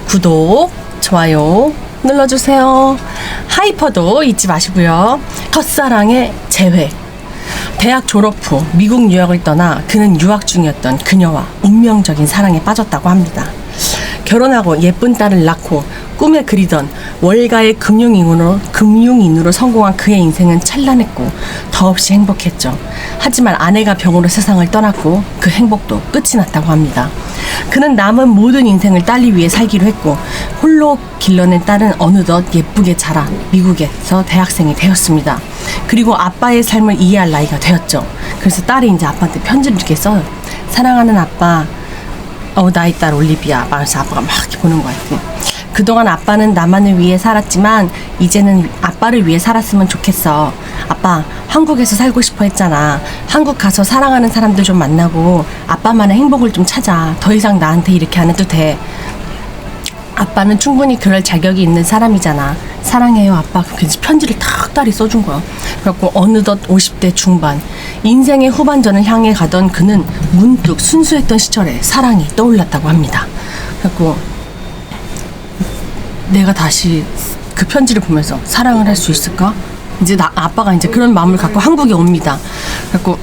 구독, 좋아요 눌러주세요. 하이퍼도 잊지 마시고요. 첫사랑의 재회. 대학 졸업 후 미국 유학을 떠나 그는 유학 중이었던 그녀와 운명적인 사랑에 빠졌다고 합니다. 결혼하고 예쁜 딸을 낳고 꿈에 그리던 월가의 금융인으로 성공한 그의 인생은 찬란했고 더없이 행복했죠. 하지만 아내가 병으로 세상을 떠났고 그 행복도 끝이 났다고 합니다. 그는 남은 모든 인생을 딸을 위해 살기로 했고 홀로 길러낸 딸은 어느덧 예쁘게 자라 미국에서 대학생이 되었습니다. 그리고 아빠의 삶을 이해할 나이가 되었죠. 그래서 딸이 이제 아빠한테 편지를 이렇게 써요. 사랑하는 아빠, 나의 딸 올리비아. 말해서 아빠가 막 이렇게 보는 거야. 그동안 아빠는 나만을 위해 살았지만 이제는 아빠를 위해 살았으면 좋겠어. 아빠, 한국에서 살고 싶어 했잖아. 한국 가서 사랑하는 사람들 좀 만나고 아빠만의 행복을 좀 찾아. 더 이상 나한테 이렇게 안 해도 돼. 아빠는 충분히 그럴 자격이 있는 사람이잖아. 사랑해요 아빠. 그래서 편지를 탁 딸이 써준 거야. 그래갖고 어느덧 50대 중반 인생의 후반전을 향해 가던 그는 문득 순수했던 시절에 사랑이 떠올랐다고 합니다. 그래갖고 내가 다시 그 편지를 보면서 사랑을 할 수 있을까? 이제 아빠가 이제 그런 마음을 갖고 한국에 옵니다. 그래갖고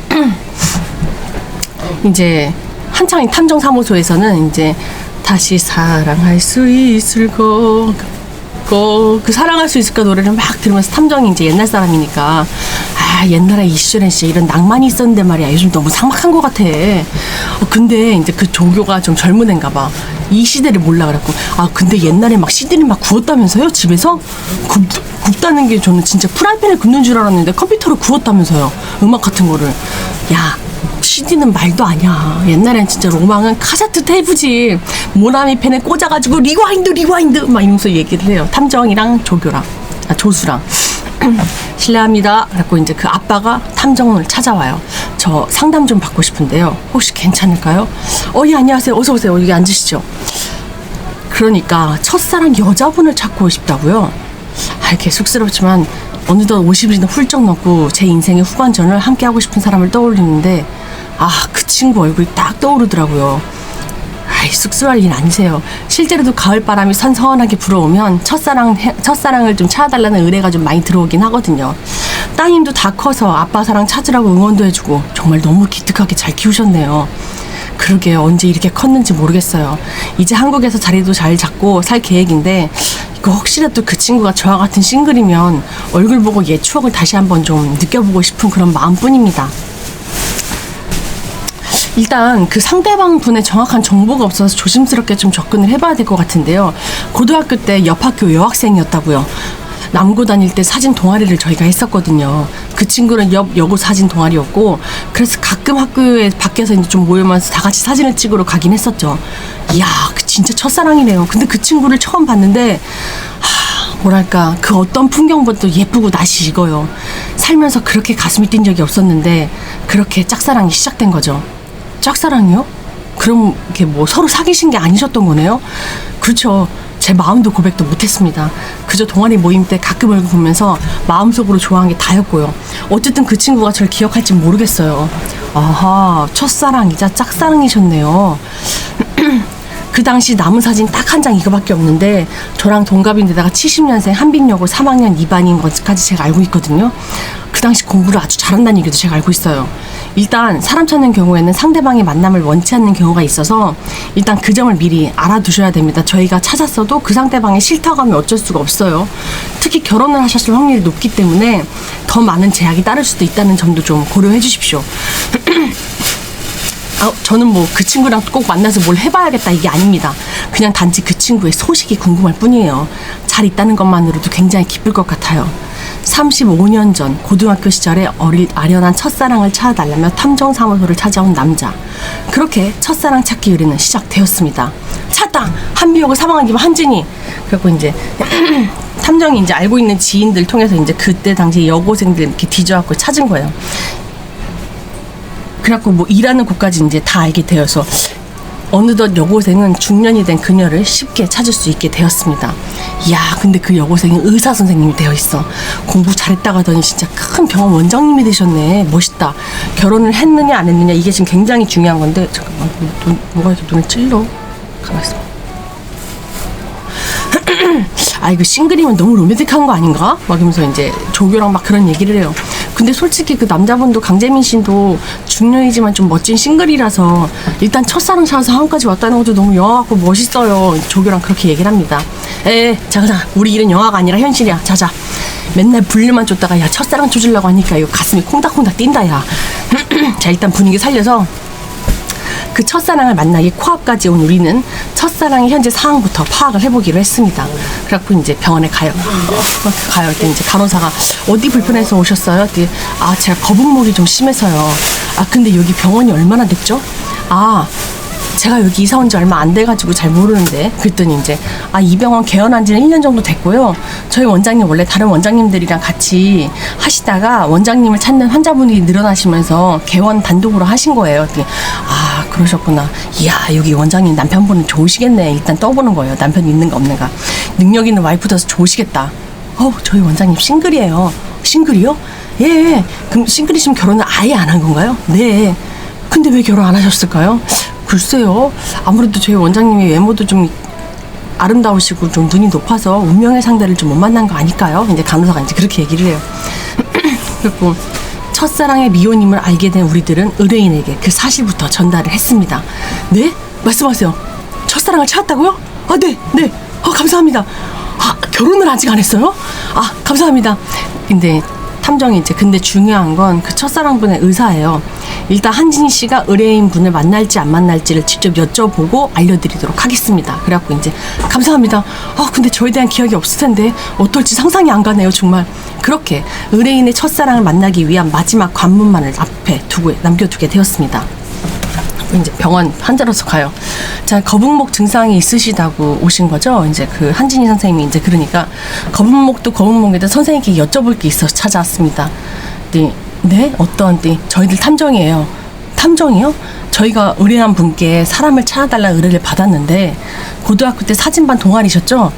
이제 한창 탐정사무소에서는 이제 다시 사랑할 수 있을까? 그 사랑할 수 있을까 노래를 막 들으면서 탐정이 이제 옛날 사람이니까 옛날에 이 시절엔 진짜 이런 낭만이 있었는데 말이야. 요즘 너무 삭막한 것 같아. 근데 이제 그 조교가 좀 젊은 애인가 봐. 이 시대를 몰라 그랬고 근데 옛날에 막 CD를 막 구웠다면서요? 집에서? 굽다는 게 저는 진짜 프라이팬에 굽는 줄 알았는데 컴퓨터로 구웠다면서요. 음악 같은 거를. 야, CD는 말도 아니야. 옛날엔 진짜 로망은 카세트 테이프지. 모나미펜에 꽂아가지고 리와인드 막 이러면서 얘기를 해요. 탐정이랑 조수랑. 실례합니다. 그래갖고 이제 그 아빠가 탐정을 찾아와요. 저 상담 좀 받고 싶은데요. 혹시 괜찮을까요? 예, 안녕하세요. 어서 오세요. 여기 앉으시죠. 그러니까 첫사랑 여자분을 찾고 싶다고요. 이렇게 쑥스럽지만 어느덧 50일이나 훌쩍 넘고 제 인생의 후반전을 함께 하고 싶은 사람을 떠올리는데 그 친구 얼굴이 딱 떠오르더라고요. 쑥스러울 일 아니세요. 실제로도 가을바람이 선선하게 불어오면 첫사랑을 좀 찾아달라는 의뢰가 좀 많이 들어오긴 하거든요. 따님도 다 커서 아빠 사랑 찾으라고 응원도 해주고 정말 너무 기특하게 잘 키우셨네요. 그러게 언제 이렇게 컸는지 모르겠어요. 이제 한국에서 자리도 잘 잡고 살 계획인데 이거 혹시라도 그 친구가 저와 같은 싱글이면 얼굴 보고 옛 추억을 다시 한번 좀 느껴보고 싶은 그런 마음뿐입니다. 일단 그 상대방 분의 정확한 정보가 없어서 조심스럽게 좀 접근을 해봐야 될 것 같은데요. 고등학교 때 옆 학교 여학생이었다고요. 남고 다닐 때 사진 동아리를 저희가 했었거든요. 그 친구는 여고 사진 동아리였고 그래서 가끔 학교에 밖에서 이제 좀 모이면서 다 같이 사진을 찍으러 가긴 했었죠. 이야, 진짜 첫사랑이네요. 근데 그 친구를 처음 봤는데 뭐랄까 그 어떤 풍경보다도 예쁘고 낯이 익어요. 살면서 그렇게 가슴이 뛴 적이 없었는데 그렇게 짝사랑이 시작된 거죠. 짝사랑이요? 그럼 이렇게 뭐 서로 사귀신 게 아니셨던 거네요? 그렇죠. 제 마음도 고백도 못했습니다. 그저 동아리 모임 때 가끔 얼굴 보면서 마음속으로 좋아한 게 다였고요. 어쨌든 그 친구가 저를 기억할지 모르겠어요. 첫사랑이자 짝사랑이셨네요. 그 당시 남은 사진 딱 한 장 이거밖에 없는데 저랑 동갑인데다가 70년생 한빛여고 3학년 2반인 것까지 제가 알고 있거든요. 그 당시 공부를 아주 잘한다는 얘기도 제가 알고 있어요. 일단 사람 찾는 경우에는 상대방의 만남을 원치 않는 경우가 있어서 일단 그 점을 미리 알아두셔야 됩니다. 저희가 찾았어도 그 상대방이 싫다고 하면 어쩔 수가 없어요. 특히 결혼을 하셨을 확률이 높기 때문에 더 많은 제약이 따를 수도 있다는 점도 좀 고려해 주십시오. 저는 뭐 그 친구랑 꼭 만나서 뭘 해봐야겠다 이게 아닙니다. 그냥 단지 그 친구의 소식이 궁금할 뿐이에요. 잘 있다는 것만으로도 굉장히 기쁠 것 같아요. 35년 전 고등학교 시절에 아련한 첫사랑을 찾아달라며 탐정사무소를 찾아온 남자. 그렇게 첫사랑 찾기 의뢰는 시작되었습니다. 찾다! 한비여고 3학년 2반 한진이. 그래갖고 이제 탐정이 이제 알고 있는 지인들 통해서 이제 그때 당시 여고생들 이렇게 뒤져갖고 찾은 거예요. 그래갖고 뭐 일하는 곳까지 이제 다 알게 되어서 어느덧 여고생은 중년이 된 그녀를 쉽게 찾을 수 있게 되었습니다. 이야, 근데 그 여고생이 의사 선생님이 되어 있어. 공부 잘했다고 하더니 진짜 큰 병원 원장님이 되셨네. 멋있다. 결혼을 했느냐 안 했느냐 이게 지금 굉장히 중요한 건데 잠깐만 뭐가 이렇게 눈에 찔러? 가만있어. 아, 이거 싱글이면 너무 로맨틱한 거 아닌가? 막 이러면서 이제 조교랑 막 그런 얘기를 해요. 근데 솔직히 그 남자분도 강재민 씨도 중년이지만 좀 멋진 싱글이라서 일단 첫사랑 찾아서 한국까지 왔다는 것도 너무 영화 같고 멋있어요. 조교랑 그렇게 얘기를 합니다. 자자, 우리 일은 영화가 아니라 현실이야. 자자. 맨날 불륜만 쫓다가 야 첫사랑 조질라고 하니까 이거 가슴이 콩닥콩닥 뛴다 야. 자, 일단 분위기 살려서 그 첫사랑을 만나기 코앞까지 온 우리는 첫사랑의 현재 상황부터 파악을 해보기로 했습니다. 그래갖고 이제 병원에 가요. 가요. 그때 이제 간호사가 어디 불편해서 오셨어요? 그때 아, 제가 거북목이 좀 심해서요. 아, 근데 여기 병원이 얼마나 됐죠? 아, 제가 여기 이사 온 지 얼마 안 돼가지고 잘 모르는데. 그랬더니 이제 이 병원 개원한 지는 1년 정도 됐고요. 저희 원장님 원래 다른 원장님들이랑 같이 하시다가 원장님을 찾는 환자분이 늘어나시면서 개원 단독으로 하신 거예요. 그랬더니 그러셨구나. 이야, 여기 원장님 남편분은 좋으시겠네. 일단 떠보는 거예요. 남편 있는가 없는가. 능력 있는 와이프라서 좋으시겠다. 저희 원장님 싱글이에요. 싱글이요? 예. 그럼 싱글이시면 결혼을 아예 안 한 건가요? 네. 근데 왜 결혼 안 하셨을까요? 글쎄요. 아무래도 저희 원장님의 외모도 좀 아름다우시고 좀 눈이 높아서 운명의 상대를 좀 못 만난 거 아닐까요? 이제 간호사가 이제 그렇게 얘기를 해요. 그리고 첫사랑의 미혼임을 알게 된 우리들은 의뢰인에게 그 사실부터 전달을 했습니다. 네? 말씀하세요. 첫사랑을 찾았다고요? 네. 감사합니다. 결혼을 아직 안 했어요? 감사합니다. 근데 탐정이 이제 근데 중요한 건 그 첫사랑분의 의사예요. 일단 한진희 씨가 의뢰인 분을 만날지 안 만날지를 직접 여쭤보고 알려드리도록 하겠습니다. 그래갖고 이제 감사합니다. 근데 저에 대한 기억이 없을 텐데 어떨지 상상이 안 가네요, 정말. 그렇게 의뢰인의 첫사랑을 만나기 위한 마지막 관문만을 앞에 남겨두게 되었습니다. 이제 병원 환자로서 가요. 자, 거북목 증상이 있으시다고 오신 거죠? 이제 그 한진희 선생님이 이제 그러니까 거북목도 거북목인데 선생님께 여쭤볼 게 있어서 찾아왔습니다. 네? 어떤 저희들 탐정이에요. 탐정이요? 저희가 의뢰한 분께 사람을 찾아달라는 의뢰를 받았는데 고등학교 때 사진반 동아리셨죠?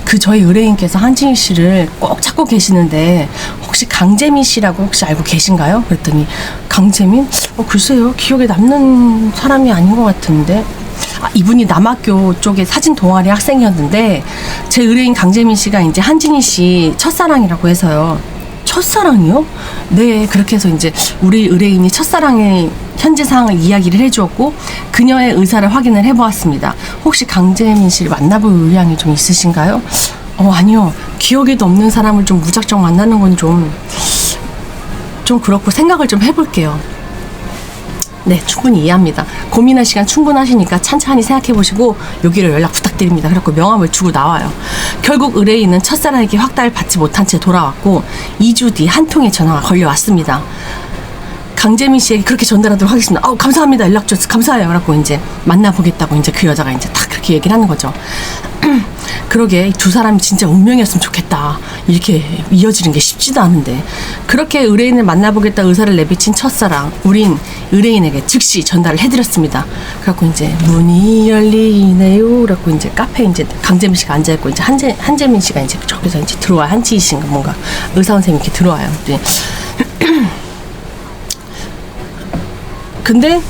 그 저희 의뢰인께서 한진희 씨를 꼭 찾고 계시는데 혹시 강재민 씨라고 혹시 알고 계신가요? 그랬더니 강재민? 글쎄요. 기억에 남는 사람이 아닌 것 같은데. 이분이 남학교 쪽에 사진 동아리 학생이었는데 제 의뢰인 강재민 씨가 이제 한진희 씨 첫사랑이라고 해서요. 첫사랑이요? 네, 그렇게 해서 이제 우리 의뢰인이 첫사랑의 현재 상황을 이야기를 해주었고 그녀의 의사를 확인을 해보았습니다. 혹시 강재민 씨를 만나볼 의향이 좀 있으신가요? 아니요. 기억에도 없는 사람을 좀 무작정 만나는 건 좀 그렇고 생각을 좀 해볼게요. 네, 충분히 이해합니다. 고민할 시간 충분하시니까 찬찬히 생각해보시고 여기로 연락 부탁드립니다. 그래서 명함을 주고 나와요. 결국 의뢰인은 첫사랑에게 확답을 받지 못한 채 돌아왔고 2주 뒤 한 통의 전화가 걸려왔습니다. 강재민 씨에게 그렇게 전달하도록 하겠습니다. 감사합니다. 연락 주셔서 감사해요. 그래갖고 이제 만나보겠다고 이제 그 여자가 이제 딱 그렇게 얘기를 하는 거죠. 그러게 두 사람이 진짜 운명이었으면 좋겠다. 이렇게 이어지는 게 쉽지도 않은데. 그렇게 의뢰인을 만나보겠다 의사를 내비친 첫사랑. 우린 의뢰인에게 즉시 전달을 해드렸습니다. 그래갖고 이제 문이 열리네요. 그래갖고 이제 카페에 이제 강재민 씨가 앉아있고 이제 한재민 씨가 이제 저기서 이제 들어와요. 한지희 씨인가 뭔가 의사 선생님이 이렇게 들어와요. 근데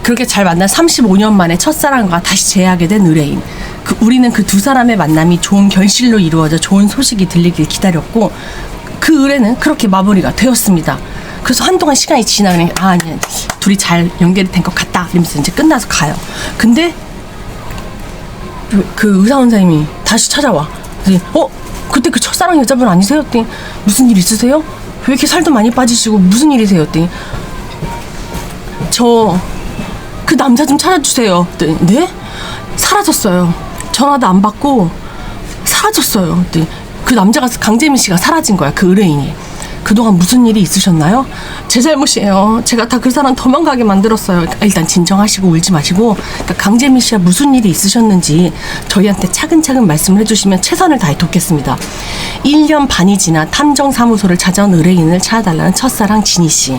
그렇게 잘 만난 35년 만에 첫사랑과 다시 재회하게 된 의뢰인. 우리는 그 두 사람의 만남이 좋은 결실로 이루어져 좋은 소식이 들리길 기다렸고 그 의뢰는 그렇게 마무리가 되었습니다. 그래서 한동안 시간이 지나가니 아니 둘이 잘 연결이 된 것 같다 이러면서 이제 끝나서 가요. 근데 그 의사 원장님이 다시 찾아와. 그때 그 첫사랑 여자분 아니세요? 그랬더니 무슨 일 있으세요? 왜 이렇게 살도 많이 빠지시고 무슨 일이세요? 그랬더니 그 남자 좀 찾아주세요. 네? 사라졌어요. 전화도 안 받고 사라졌어요. 그 남자가 강재민 씨가 사라진 거야. 그 의뢰인이. 그동안 무슨 일이 있으셨나요? 제 잘못이에요. 제가 다 그 사람 도망가게 만들었어요. 일단 진정하시고 울지 마시고 그러니까 강재민 씨와 무슨 일이 있으셨는지 저희한테 차근차근 말씀을 해주시면 최선을 다해 돕겠습니다. 1년 반이 지나 탐정사무소를 찾아온 의뢰인을 찾아달라는 첫사랑 진희 씨.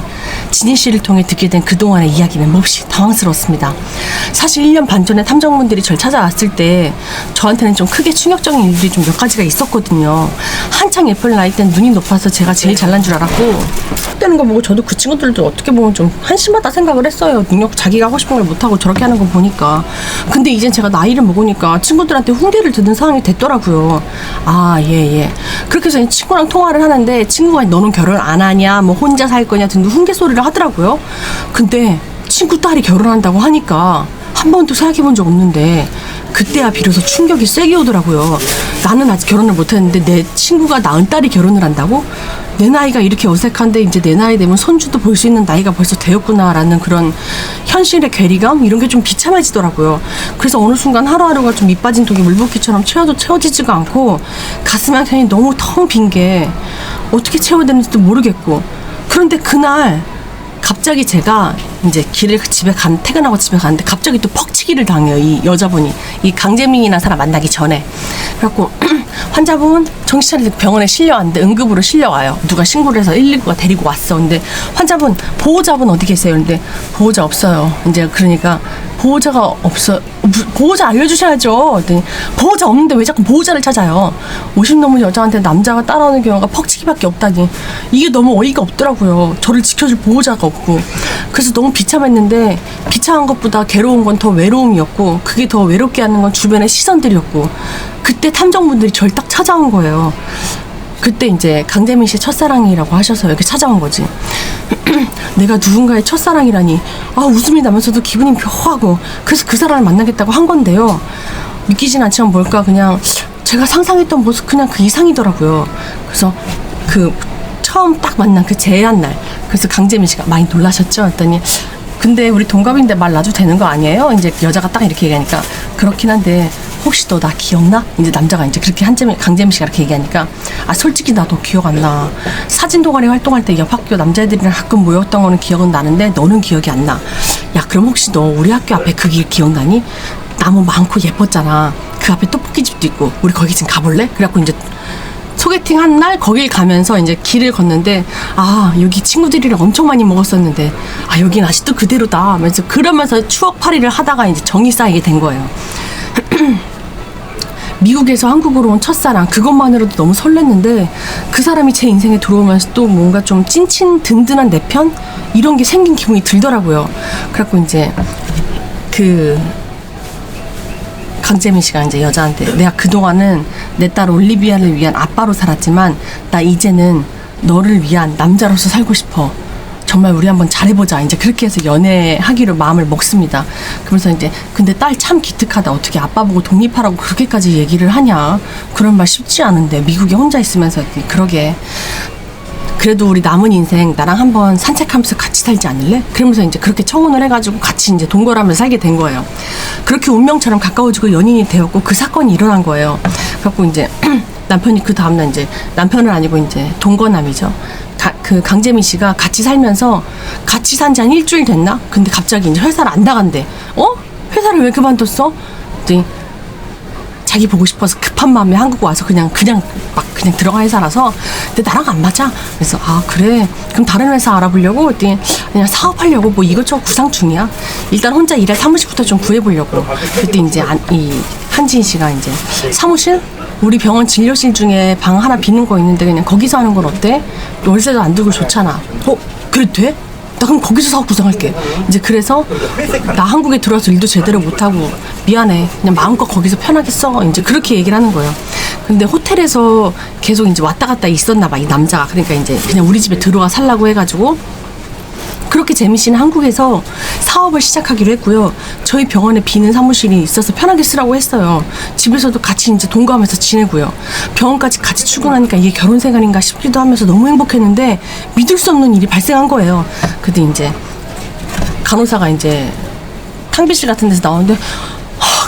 진희 씨를 통해 듣게 된 그동안의 이야기는 몹시 당황스러웠습니다. 사실 1년 반 전에 탐정분들이 절 찾아왔을 때 저한테는 좀 크게 충격적인 일들이 좀 몇 가지가 있었거든요. 한창 예쁠 나이 땐 눈이 높아서 제가 제일 잘 잘난 줄 알았고 되는 거 보고 저도 그 친구들도 어떻게 보면 좀 한심하다 생각을 했어요. 능력 자기가 하고 싶은 걸 못하고 저렇게 하는 거 보니까. 근데 이젠 제가 나이를 먹으니까 친구들한테 훈계를 듣는 상황이 됐더라고요. 아, 예. 그렇게 해서 친구랑 통화를 하는데 친구가 너는 결혼 안 하냐, 뭐 혼자 살 거냐 등등 훈계 소리를 하더라고요. 근데 친구 딸이 결혼한다고 하니까 한 번도 생각해 본 적 없는데 그때야 비로소 충격이 세게 오더라고요. 나는 아직 결혼을 못했는데 내 친구가 낳은 딸이 결혼을 한다고? 내 나이가 이렇게 어색한데 이제 내 나이 되면 손주도 볼 수 있는 나이가 벌써 되었구나라는 그런 현실의 괴리감? 이런 게 좀 비참해지더라고요. 그래서 어느 순간 하루하루가 좀 밑 빠진 독이 물붓기처럼 채워도 채워지지가 않고 가슴 한켠이 너무 텅 빈 게 어떻게 채워야 되는지도 모르겠고. 그런데 그날 갑자기 제가 이제 퇴근하고 집에 가는데 갑자기 또 퍽치기를 당해요. 이 여자분이. 이 강재민이라는 사람 만나기 전에. 그래갖고 환자분 정신 차리고 병원에 실려왔는데 응급으로 실려와요. 누가 신고를 해서 119가 데리고 왔어. 근데 환자분 보호자분 어디 계세요? 근데 보호자 없어요. 이제 그러니까 보호자가 없어. 보호자 알려주셔야죠. 그랬더니 보호자 없는데 왜 자꾸 보호자를 찾아요? 50 넘은 여자한테 남자가 따라오는 경우가 퍽치기밖에 없다니. 이게 너무 어이가 없더라고요. 저를 지켜줄 보호자가 없고. 그래서 너무 비참했는데 비참한 것보다 괴로운 건 더 외로움이었고 그게 더 외롭게 하는 건 주변의 시선들이었고 그때 탐정분들이 절 딱 찾아온 거예요. 그때 이제 강재민 씨의 첫사랑이라고 하셔서 이렇게 찾아온 거지. 내가 누군가의 첫사랑이라니 웃음이 나면서도 기분이 묘하고 그래서 그 사람을 만나겠다고 한 건데요. 믿기진 않지만 뭘까 그냥 제가 상상했던 모습 그냥 그 이상이더라고요. 그래서 그 처음 딱 만난 그 제한 날 그래서 강재민 씨가 많이 놀라셨죠? 했더니 근데 우리 동갑인데 말 놔도 되는 거 아니에요? 이제 여자가 딱 이렇게 얘기하니까 그렇긴 한데 혹시 너 나 기억나? 이제 남자가 이제 그렇게 강재민 씨가 이렇게 얘기하니까 솔직히 나도 기억 안 나. 사진 동아리 활동할 때 옆 학교 남자애들이랑 가끔 모였던 거는 기억은 나는데 너는 기억이 안 나. 야 그럼 혹시 너 우리 학교 앞에 그 길 기억나니? 나무 많고 예뻤잖아. 그 앞에 떡볶이집도 있고 우리 거기 지금 가볼래? 그래갖고 이제 소개팅 한 날 거길 가면서 이제 길을 걷는데 여기 친구들이랑 엄청 많이 먹었었는데 여긴 아직도 그대로다 하면서 그러면서 추억팔이를 하다가 이제 정이 쌓이게 된 거예요. 미국에서 한국으로 온 첫사랑 그것만으로도 너무 설렜는데 그 사람이 제 인생에 들어오면서 또 뭔가 좀 찐친 든든한 내 편? 이런 게 생긴 기분이 들더라고요. 그래갖고 이제 강재민 씨가 이제 여자한테 내가 그동안은 내 딸 올리비아를 위한 아빠로 살았지만 나 이제는 너를 위한 남자로서 살고 싶어. 정말 우리 한번 잘해보자. 이제 그렇게 해서 연애하기로 마음을 먹습니다. 그러면서 이제 근데 딸 참 기특하다. 어떻게 아빠 보고 독립하라고 그렇게까지 얘기를 하냐. 그런 말 쉽지 않은데 미국에 혼자 있으면서 그러게. 그래도 우리 남은 인생 나랑 한번 산책하면서 같이 살지 않을래? 그러면서 이제 그렇게 청혼을 해가지고 같이 이제 동거하면서 살게 된 거예요. 그렇게 운명처럼 가까워지고 연인이 되었고 그 사건이 일어난 거예요. 그래갖고 이제 남편이 그 다음날 이제 남편은 아니고 이제 동거남이죠. 그 강재민 씨가 같이 살면서 같이 산 지 한 일주일 됐나? 근데 갑자기 이제 회사를 안 나간대. 회사를 왜 그만뒀어? 그랬더니 자기 보고 싶어서 급한 마음에 한국 와서 그냥 들어가 회사라서 근데 나랑 안 맞아. 그래서 그래 그럼 다른 회사 알아보려고 그랬더니 그냥 사업하려고 뭐 이것저것 구상 중이야. 일단 혼자 일할 사무실부터 좀 구해보려고. 그때 이제 이 한진 씨가 이제 사무실? 우리 병원 진료실 중에 방 하나 비는 거 있는데 그냥 거기서 하는 건 어때? 월세도 안 들고 좋잖아. 그래도 돼? 나 그럼 거기서 사업 구상할게. 이제 그래서 나 한국에 들어와서 일도 제대로 못하고 미안해. 그냥 마음껏 거기서 편하게 써. 이제 그렇게 얘기를 하는 거예요. 근데 호텔에서 계속 이제 왔다 갔다 있었나 봐, 이 남자가. 그러니까 이제 그냥 우리 집에 들어와 살라고 해가지고 그렇게 재민 씨는 한국에서 사업을 시작하기로 했고요. 저희 병원에 비는 사무실이 있어서 편하게 쓰라고 했어요. 집에서도 같이 이제 동거하면서 지내고요. 병원까지 같이 출근하니까 이게 결혼 생활인가 싶기도 하면서 너무 행복했는데 믿을 수 없는 일이 발생한 거예요. 근데 이제 간호사가 이제 탕비실 같은 데서 나오는데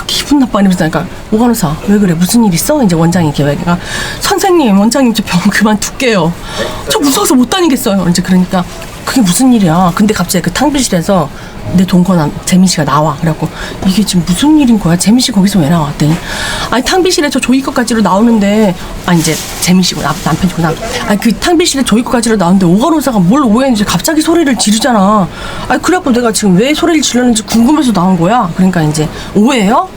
기분 나빠 이러면서 그러니까 오간호사 왜 그래 무슨 일 있어? 이제 원장이 계획이가 선생님 원장님 저 병원 그만둘게요. 저 무서워서 못 다니겠어요. 이제 그러니까 그게 무슨 일이야. 근데 갑자기 그 탕비실에서 내 동거남 재민 씨가 나와. 그래갖고 이게 지금 무슨 일인 거야? 재민 씨 거기서 왜 나와? 그랬더니 아니 탕비실에 저 조이컵까지로 나오는데 이제 재민 씨고 남편이구나. 아니 그 탕비실에 조이컵까지로 나오는데 오간호사가 뭘 오해했는지 갑자기 소리를 지르잖아. 아니 그래갖고 내가 지금 왜 소리를 지르는지 궁금해서 나온 거야. 그러니까 이제 오해예요?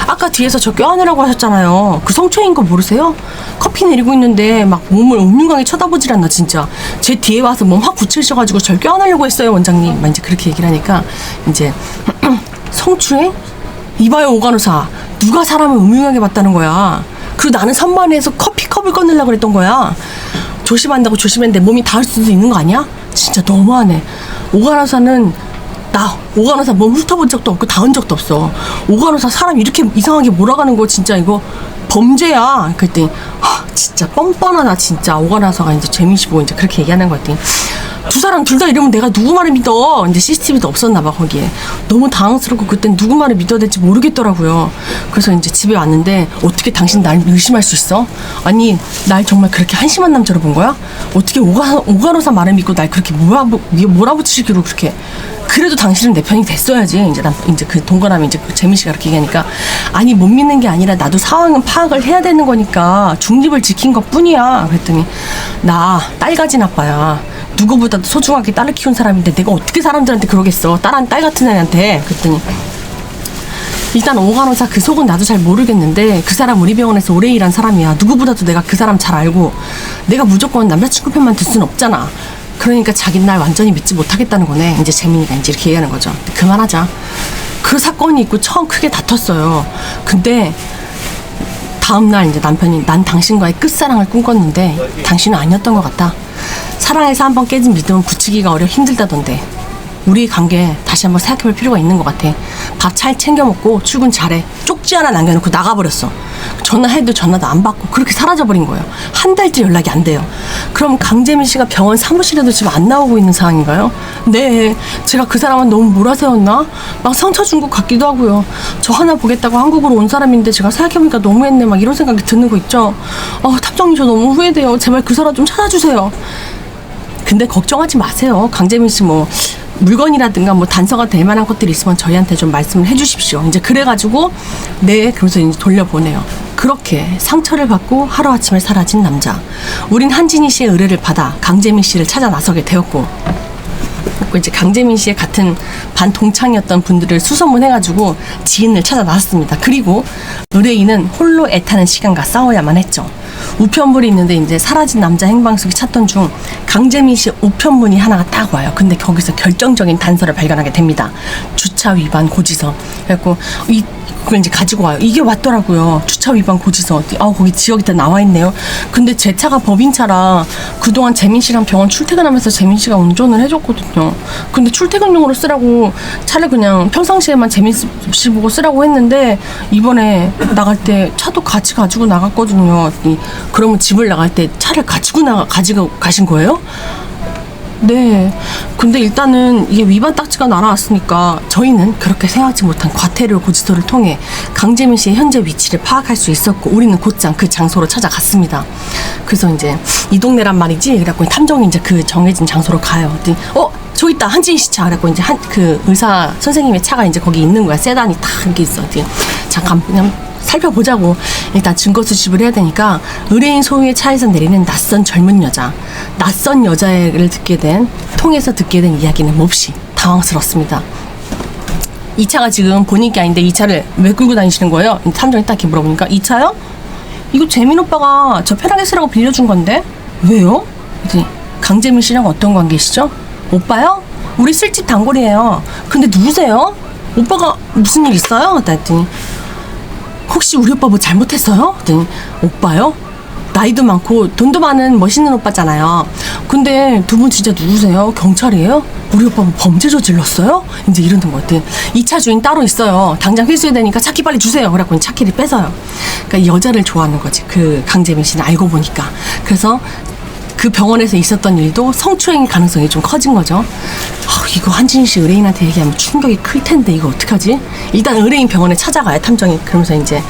아까 뒤에서 저 껴안으라고 하셨잖아요. 그 성추행인 거 모르세요? 커피 내리고 있는데 막 몸을 옥륜강에 쳐다보질 않나 진짜. 제 뒤에 와서 몸 확 붙이셔가지고 절 껴안으려고 했어요 원장님. 막 이제 그렇게 얘기를 하니까 이제 성추행? 이봐요 오간호사, 누가 사람을 음흉하게 봤다는 거야. 그리고 나는 선반에서 커피컵을 꺼내려고 그랬던 거야. 조심한다고 조심했는데 몸이 닿을 수도 있는 거 아니야? 진짜 너무하네. 오간호사는 나 오간호사 몸 훑어본 적도 없고 닿은 적도 없어. 오간호사 사람 이렇게 이상하게 몰아가는 거 진짜 이거 범죄야. 그랬더니 진짜 뻔뻔하다 진짜. 오간호사가 이제 재민 씨 보고 이제 그렇게 얘기하는 거 같더니 두 사람 둘 다 이러면 내가 누구 말을 믿어. 이제 CCTV도 없었나 봐 거기에. 너무 당황스럽고 그땐 누구 말을 믿어야 될지 모르겠더라고요. 그래서 이제 집에 왔는데 어떻게 당신 날 의심할 수 있어? 아니 날 정말 그렇게 한심한 남자로 본 거야? 어떻게 오간호사 말을 믿고 날 그렇게 몰아붙이기로 그렇게. 그래도 당신은 내 편이 됐어야지. 이제 그 동거남이 이제 그 재민 씨가 그렇게 얘기하니까 아니 못 믿는 게 아니라 나도 상황은 파악을 해야 되는 거니까 중립을 지킨 것 뿐이야. 그랬더니 나 딸가진 아빠야. 누구보다도 소중하게 딸을 키운 사람인데 내가 어떻게 사람들한테 그러겠어. 딸 같은 애한테. 그랬더니 일단 오간호사 그 속은 나도 잘 모르겠는데 그 사람 우리 병원에서 오래 일한 사람이야. 누구보다도 내가 그 사람 잘 알고 내가 무조건 남자친구 편만 들 순 없잖아. 그러니까 자기는 날 완전히 믿지 못하겠다는 거네. 이제 재민이가 이제 이렇게 얘기하는 거죠. 그만하자. 그 사건이 있고 처음 크게 다퉜어요. 근데 다음날 이제 남편이 난 당신과의 끝사랑을 꿈꿨는데 당신은 아니었던 것 같다. 사랑해서 한번 깨진 믿음은 붙이기가 힘들다던데. 우리 관계 다시 한번 생각해볼 필요가 있는 것 같아. 밥 잘 챙겨 먹고 출근 잘해. 쪽지 하나 남겨놓고 나가버렸어. 전화해도 전화도 안 받고 그렇게 사라져버린 거예요. 한 달째 연락이 안 돼요. 그럼 강재민 씨가 병원 사무실에도 지금 안 나오고 있는 상황인가요? 네, 제가 그 사람은 너무 몰아세웠나? 막 상처 준 것 같기도 하고요. 저 하나 보겠다고 한국으로 온 사람인데 제가 생각해보니까 너무했네. 막 이런 생각이 드는 거 있죠. 탑정님 저 너무 후회돼요. 제발 그 사람 좀 찾아주세요. 근데 걱정하지 마세요. 강재민 씨 뭐 물건이라든가 뭐 단서가 될 만한 것들이 있으면 저희한테 좀 말씀을 해주십시오. 이제 그래가지고 네 그러면서 이제 돌려보내요. 그렇게 상처를 받고 하루아침에 사라진 남자. 우린 한진희 씨의 의뢰를 받아 강재민 씨를 찾아 나서게 되었고 이제 강재민 씨의 같은 반 동창이었던 분들을 수소문해가지고 지인을 찾아 나섰습니다. 그리고 의뢰인은 홀로 애타는 시간과 싸워야만 했죠. 우편물이 있는데 이제 사라진 남자 행방석이 찾던 중 강재민 씨 우편문이 하나가 딱 와요. 근데 거기서 결정적인 단서를 발견하게 됩니다. 주차 위반 고지서. 그래갖고 그걸 이제 가지고 와요. 이게 왔더라고요. 주차 위반 고지서. 거기 지역이 다 나와 있네요. 근데 제 차가 법인차라 그동안 재민 씨랑 병원 출퇴근하면서 재민 씨가 운전을 해줬거든요. 근데 출퇴근용으로 쓰라고 차를 그냥 평상시에만 재민 씨 보고 쓰라고 했는데 이번에 나갈 때 차도 같이 가지고 나갔거든요. 그러면 집을 나갈 때 차를 가지고 가신 거예요? 네. 근데 일단은 이게 위반 딱지가 날아왔으니까 저희는 그렇게 생각지 못한 과태료 고지서를 통해 강재민 씨의 현재 위치를 파악할 수 있었고 우리는 곧장 그 장소로 찾아갔습니다. 그래서 이제 이 동네란 말이지. 그래갖고 탐정이 이제 그 정해진 장소로 가요. 저기 있다 한진희 씨 차. 그래갖고 이제 그 의사 선생님의 차가 이제 거기 있는 거야. 세단이 딱 이렇게 있어. 잠깐 그냥 살펴보자고. 일단 증거 수집을 해야 되니까 의뢰인 소유의 차에서 내리는 낯선 젊은 여자. 낯선 여자를 통해서 듣게 된 이야기는 몹시 당황스럽습니다. 이 차가 지금 본인 게 아닌데 이 차를 왜 끌고 다니시는 거예요? 탐정이 딱 이렇게 물어보니까 이 차요? 이거 재민 오빠가 저 편하게 쓰라고 빌려준 건데 왜요? 강재민 씨랑 어떤 관계시죠? 오빠요? 우리 술집 단골이에요. 근데 누구세요? 오빠가 무슨 일 있어요? 그랬더니 혹시 우리 오빠 뭐 잘못했어요? 그랬더니 오빠요? 나이도 많고 돈도 많은 멋있는 오빠잖아요. 근데 두 분 진짜 누구세요? 경찰이에요? 우리 오빠 뭐 범죄 저질렀어요? 이제 이러는 것 같아. 이 차 주인 따로 있어요. 당장 회수해야 되니까 차키 빨리 주세요. 그래갖고 차키를 뺏어요. 그러니까 여자를 좋아하는 거지. 그 강재민 씨는 알고 보니까. 그래서 그 병원에서 있었던 일도 성추행 가능성이 좀 커진 거죠. 이거 한진희 씨 의뢰인한테 얘기하면 충격이 클 텐데 이거 어떡하지? 일단 의뢰인 병원에 찾아가요, 탐정이. 그러면서 이제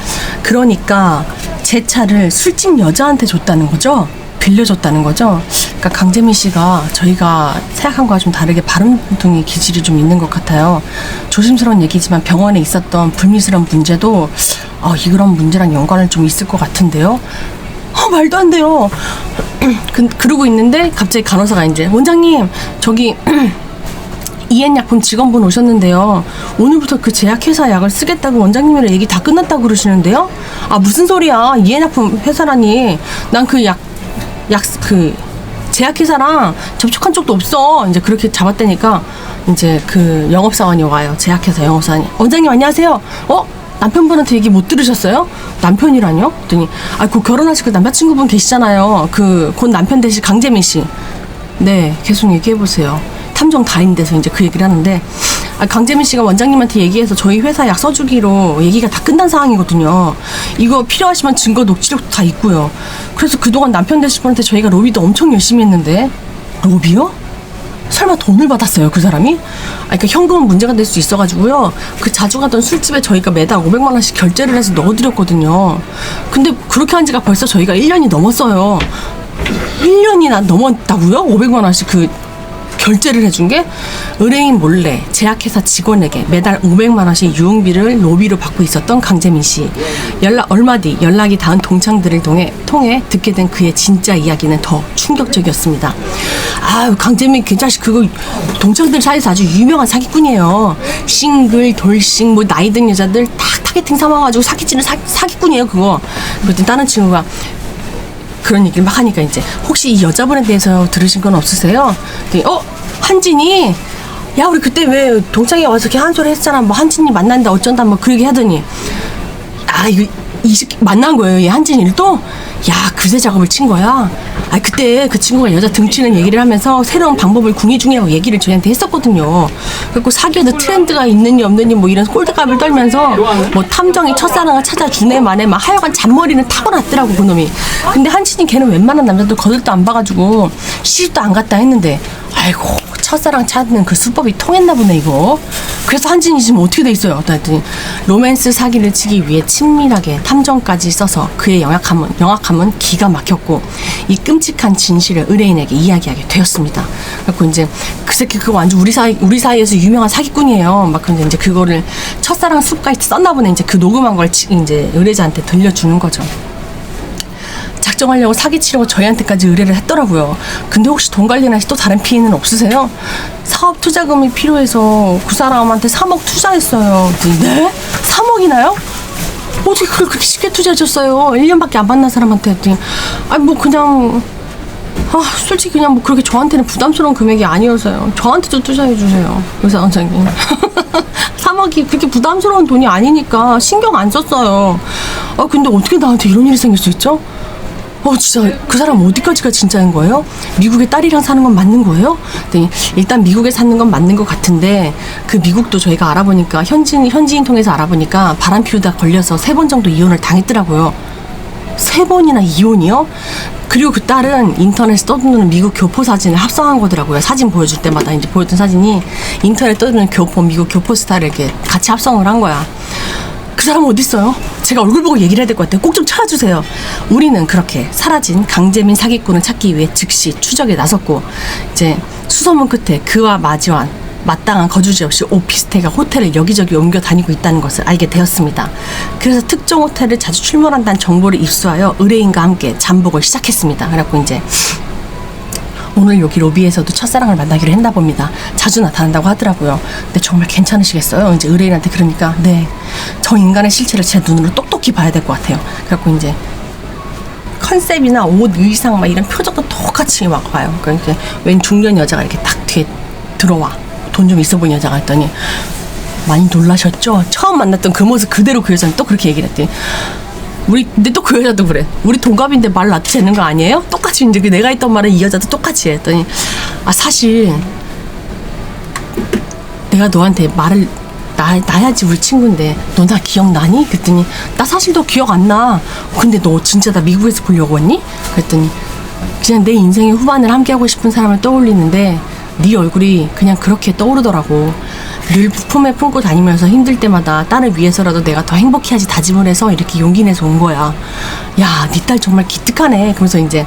그러니까 제 차를 술집 여자한테 줬다는 거죠? 빌려줬다는 거죠. 그러니까 강재민 씨가 저희가 생각한 거와 좀 다르게 바람둥이 기질이 좀 있는 것 같아요. 조심스러운 얘기지만 병원에 있었던 불미스러운 문제도 이런 문제랑 연관을 좀 있을 것 같은데요. 말도 안 돼요. 그러고 있는데 갑자기 간호사가 이제 원장님 저기 이엔약품 직원분 오셨는데요. 오늘부터 그 제약회사 약을 쓰겠다고 원장님이랑 얘기 다 끝났다고 그러시는데요. 무슨 소리야. 이엔약품 회사라니. 난 그 제약회사랑 접촉한 적도 없어. 이제 그렇게 잡았다니까 이제 그 영업사원이 와요. 제약회사 영업사원이. 원장님 안녕하세요. 남편분한테 얘기 못 들으셨어요? 남편이라뇨? 그랬더니 그 결혼하실 그 남자친구분 계시잖아요. 곧 남편 되실 강재민 씨. 네, 계속 얘기해보세요. 탐정 다인데서 이제 그 얘기를 하는데 강재민 씨가 원장님한테 얘기해서 저희 회사 약 써주기로 얘기가 다 끝난 상황이거든요. 이거 필요하시면 증거 녹취록도 다 있고요. 그래서 그동안 남편 되실 분한테 저희가 로비도 엄청 열심히 했는데 로비요? 설마 돈을 받았어요 그 사람이? 그러니까 현금은 문제가 될 수 있어가지고요. 그 자주 가던 술집에 저희가 매달 500만 원씩 결제를 해서 넣어드렸거든요. 근데 그렇게 한 지가 벌써 저희가 1년이 넘었어요. 1년이나 넘었다고요? 500만 원씩 결제를 해준 게 의뢰인 몰래 제약회사 직원에게 매달 500만 원씩 유흥비를 로비로 받고 있었던 강재민 씨. 얼마 뒤 연락이 닿은 동창들을 통해 듣게 된 그의 진짜 이야기는 더 충격적이었습니다. 강재민 그 자식 그거 동창들 사이에서 아주 유명한 사기꾼이에요. 싱글, 돌싱, 나이 든 여자들 다 타겟팅 삼아가지고 사기치는 사기꾼이에요 그거. 그랬더니 다른 친구가 그런 얘기를 막 하니까 이제 혹시 이 여자분에 대해서 들으신 건 없으세요? 한진이 우리 그때 왜 동창회 와서 이렇게 한 소리 했잖아. 한진이 만난다 어쩐다 그 얘기 하더니 이거 이 새끼 만난 거예요. 얘 한진이를 또 그새 작업을 친 거야. 그때 그 친구가 여자 등치는 얘기를 하면서 새로운 방법을 궁리 중이라고 얘기를 저희한테 했었거든요. 그리고 사귀어도 트렌드가 있느니 없느니 이런 꼴드값을 떨면서 탐정이 첫사랑을 찾아주네 만에 하여간 잔머리는 타고났더라고 그놈이. 근데 한진이 걔는 웬만한 남자들 거들도 안 봐가지고 시집도 안 갔다 했는데 첫사랑 찾는 그 수법이 통했나 보네 이거. 그래서 한진이 지금 어떻게 돼 있어요? 했더니 로맨스 사기를 치기 위해 친밀하게 탐정까지 써서 그의 영악함은 기가 막혔고 이 끔찍한 진실을 의뢰인에게 이야기하게 되었습니다. 그래서 이제 그 새끼 그거 완전 우리 사이에서 유명한 사기꾼이에요. 근데 이제 그거를 첫사랑 숲까지 썼나 보네. 이제 그 녹음한 걸 이제 의뢰자한테 들려주는 거죠. 작정하려고 사기치려고 저희한테까지 의뢰를 했더라고요. 근데 혹시 돈 관리나 또 다른 피해는 없으세요? 사업 투자금이 필요해서 그 사람한테 3억 투자했어요. 네? 3억이나요? 어떻게 그걸 그렇게 쉽게 투자하셨어요? 1년밖에 안 만난 사람한테 했더니 그냥 솔직히 그냥 그렇게 저한테는 부담스러운 금액이 아니어서요. 저한테도 투자해주세요. 의사 원장님. 3억이 그렇게 부담스러운 돈이 아니니까 신경 안 썼어요. 근데 어떻게 나한테 이런 일이 생길 수 있죠? 진짜 그 사람 어디까지가 진짜인 거예요? 미국에 딸이랑 사는 건 맞는 거예요? 네, 일단 미국에 사는 건 맞는 것 같은데 그 미국도 저희가 알아보니까 현지인 통해서 알아보니까 바람 피우다 걸려서 3번 정도 이혼을 당했더라고요. 3번이나 이혼이요? 그리고 그 딸은 인터넷에 떠도는 미국 교포 사진을 합성한 거더라고요. 사진 보여줄 때마다 이제 보였던 사진이 인터넷에 떠도는 미국 교포 스타를 이렇게 같이 합성을 한 거야. 그 사람은 어디 있어요? 제가 얼굴 보고 얘기를 해야 될 것 같아요. 꼭 좀 찾아주세요. 우리는 그렇게 사라진 강재민 사기꾼을 찾기 위해 즉시 추적에 나섰고 이제 수소문 끝에 그와 마땅한 거주지 없이 오피스텔과 호텔을 여기저기 옮겨 다니고 있다는 것을 알게 되었습니다. 그래서 특정 호텔을 자주 출몰한다는 정보를 입수하여 의뢰인과 함께 잠복을 시작했습니다. 그래갖고 이제 오늘 여기 로비에서도 첫사랑을 만나기로 했나 봅니다. 자주 나타난다고 하더라고요. 근데 정말 괜찮으시겠어요? 이제 의뢰인한테 그러니까 네, 저 인간의 실체를 제 눈으로 똑똑히 봐야 될 것 같아요. 그래갖고 이제 컨셉이나 옷, 의상 이런 표정도 똑같이 와요. 그러니까 이제 웬 중년 여자가 이렇게 딱 뒤에 들어와. 돈 좀 있어 보이는 여자가 했더니 많이 놀라셨죠? 처음 만났던 그 모습 그대로 그 여자는 또 그렇게 얘기를 했더니 근데 또 그 여자도 그래. 우리 동갑인데 말 놔도 되는 거 아니에요? 똑같이 이제 내가 했던 말을 이 여자도 똑같이 해. 했더니 사실 내가 너한테 말을 나야지 우리 친구인데 너 나 기억나니? 그랬더니 나 사실 너 기억 안 나. 근데 너 진짜 나 미국에서 보려고 왔니? 그랬더니 그냥 내 인생의 후반을 함께하고 싶은 사람을 떠올리는데 네 얼굴이 그냥 그렇게 떠오르더라고. 늘 품에 품고 다니면서 힘들 때마다 딸을 위해서라도 내가 더 행복해야지 다짐을 해서 이렇게 용기 내서 온 거야. 야, 네 딸 정말 기특하네. 그러면서 이제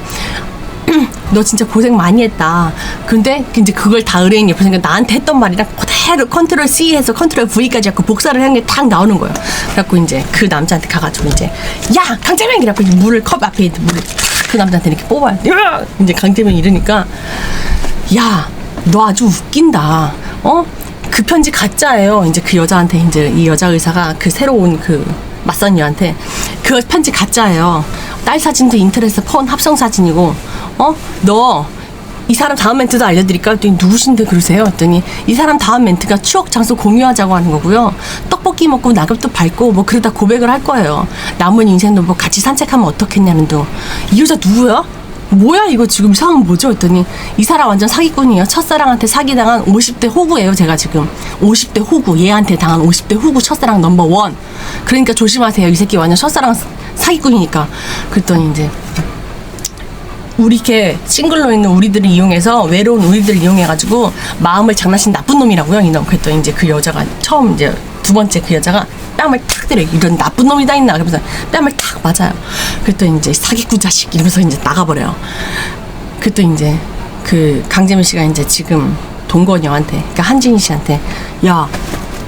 너 진짜 고생 많이 했다. 근데 이제 그걸 다 의뢰인 옆에서 나한테 했던 말이랑 그대로 컨트롤 C 해서 컨트롤 V까지 하고 복사를 한 게 딱 나오는 거예요. 그래갖고 이제 그 남자한테 가가지고 이제 야 강재명 이라고 물을 컵 앞에 있는 물을 그 남자한테 이렇게 뽑아요. 이제 강재명 이러니까 야 너 아주 웃긴다. 그 편지 가짜예요. 이제 그 여자한테 이제 이 여자 의사가 그 새로 온 그 맞선 여한테 그 편지 가짜예요. 딸 사진도 인터넷에 폰 합성 사진이고 너 이 사람 다음 멘트도 알려드릴까? 했더니 누구신데 그러세요? 했더니 이 사람 다음 멘트가 추억 장소 공유하자고 하는 거고요. 떡볶이 먹고 낙엽도 밟고 뭐 그러다 고백을 할 거예요. 남은 인생도 뭐 같이 산책하면 어떻겠냐는 둥. 이 여자 누구야? 뭐야 이거 지금 상황 뭐죠? 했더니 이 사람 완전 사기꾼이에요. 첫사랑한테 사기당한 50대 호구예요. 제가 지금 50대 호구, 얘한테 당한 50대 호구 첫사랑 넘버1. 그러니까 조심하세요. 이 새끼 완전 첫사랑 사기꾼이니까. 그랬더니 이제 우리 이렇게 싱글로 있는 우리들을 이용해서 외로운 우리들을 이용해가지고 마음을 장난친 나쁜 놈이라고요 이놈. 그랬더니 이제 그 여자가 처음 이제 두 번째 그 여자가 뺨을 탁 때려요. 이런 나쁜 놈이 다 있나 그러면서 뺨을 탁 맞아요. 그랬더니 이제 사기꾼 자식 이러면서 이제 나가버려요. 그랬더니 이제 그 강재민 씨가 이제 지금 동건이한테 그러니까 한진희 씨한테 야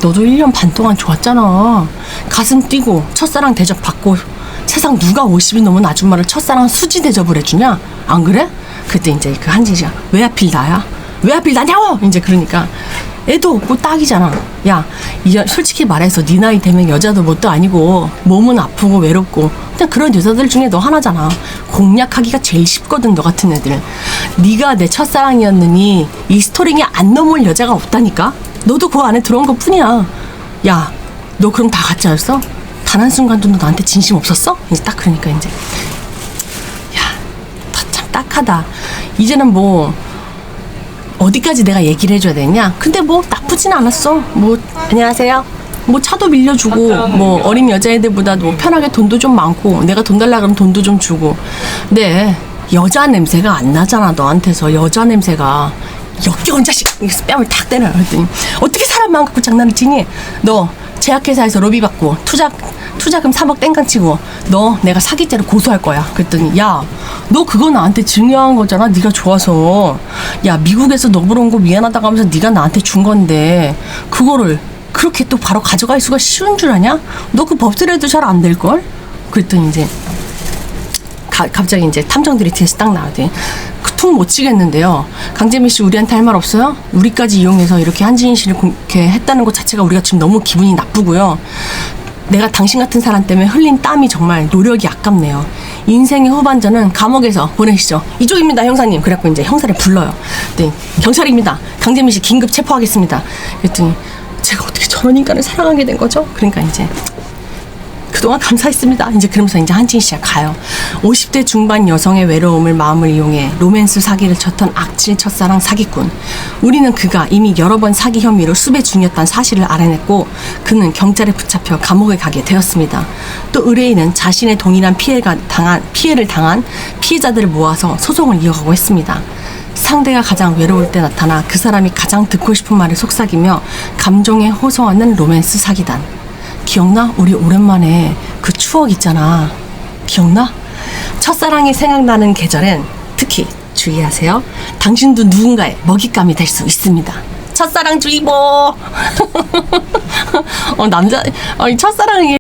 너도 1년 반 동안 좋았잖아. 가슴 뛰고 첫사랑 대접 받고 세상 누가 50이 넘은 아줌마를 첫사랑 수지 대접을 해주냐? 안 그래? 그때 이제 그 한진 씨가 왜 하필 나야? 왜 하필 나냐고! 이제 그러니까 애도 없고 딱이잖아. 야, 솔직히 말해서 네 나이 되면 여자도 뭣도 아니고 몸은 아프고 외롭고 그냥 그런 여자들 중에 너 하나잖아. 공략하기가 제일 쉽거든 너 같은 애들. 네가 내 첫사랑이었느니 이 스토링에 안 넘을 여자가 없다니까? 너도 그 안에 들어온 것 뿐이야. 야, 너 그럼 다 가짜였어? 단 한순간도 너 나한테 진심 없었어? 이제 딱 그러니까 이제 야, 참 딱하다. 이제는 뭐 어디까지 내가 얘기를 해줘야 되냐? 근데 뭐 나쁘진 않았어. 뭐 안녕하세요. 뭐 차도 빌려주고 뭐 어린 여자애들보다도 뭐 편하게 돈도 좀 많고 내가 돈 달라 그러면 돈도 좀 주고. 근데 여자 냄새가 안 나잖아 너한테서. 여자 냄새가 역겨운 자식. 뺨을 탁 때려요. 그랬더니 어떻게 사람 마음 갖고 장난을 치니? 너 제약회사에서 로비 받고 투자금 3억 땡깡치고 너 내가 사기죄로 고소할 거야. 그랬더니 야, 너 그거 나한테 증여한 거잖아. 네가 좋아서. 야, 미국에서 너 보러 온 거 미안하다고 하면서 네가 나한테 준 건데 그거를 그렇게 또 바로 가져갈 수가 쉬운 줄 아냐? 너 그 법들에도 잘 안 될걸? 그랬더니 이제 갑자기 이제 탐정들이 뒤에서 딱 나오더니 툭 못 치겠는데요. 강재민 씨 우리한테 할 말 없어요? 우리까지 이용해서 이렇게 한지인 씨를 이렇게 했다는 것 자체가 우리가 지금 너무 기분이 나쁘고요. 내가 당신 같은 사람 때문에 흘린 땀이 정말 노력이 아깝네요. 인생의 후반전은 감옥에서 보내시죠. 이쪽입니다 형사님. 그래갖고 이제 형사를 불러요. 네, 경찰입니다. 강재민 씨 긴급 체포하겠습니다. 그랬더니 제가 어떻게 저런 인간을 사랑하게 된 거죠? 그러니까 이제 그동안 감사했습니다. 이제 그러면서 이제 한진 씨가 가요. 50대 중반 여성의 외로움을 마음을 이용해 로맨스 사기를 쳤던 악질 첫사랑 사기꾼. 우리는 그가 이미 여러 번 사기 혐의로 수배 중이었다는 사실을 알아냈고 그는 경찰에 붙잡혀 감옥에 가게 되었습니다. 또 의뢰인은 자신의 동일한 피해를 당한 피해자들을 모아서 소송을 이어가고 했습니다. 상대가 가장 외로울 때 나타나 그 사람이 가장 듣고 싶은 말을 속삭이며 감정에 호소하는 로맨스 사기단. 기억나? 우리 오랜만에 그 추억 있잖아. 기억나? 첫사랑이 생각나는 계절엔 특히 주의하세요. 당신도 누군가의 먹잇감이 될 수 있습니다. 첫사랑 주의보. 첫사랑이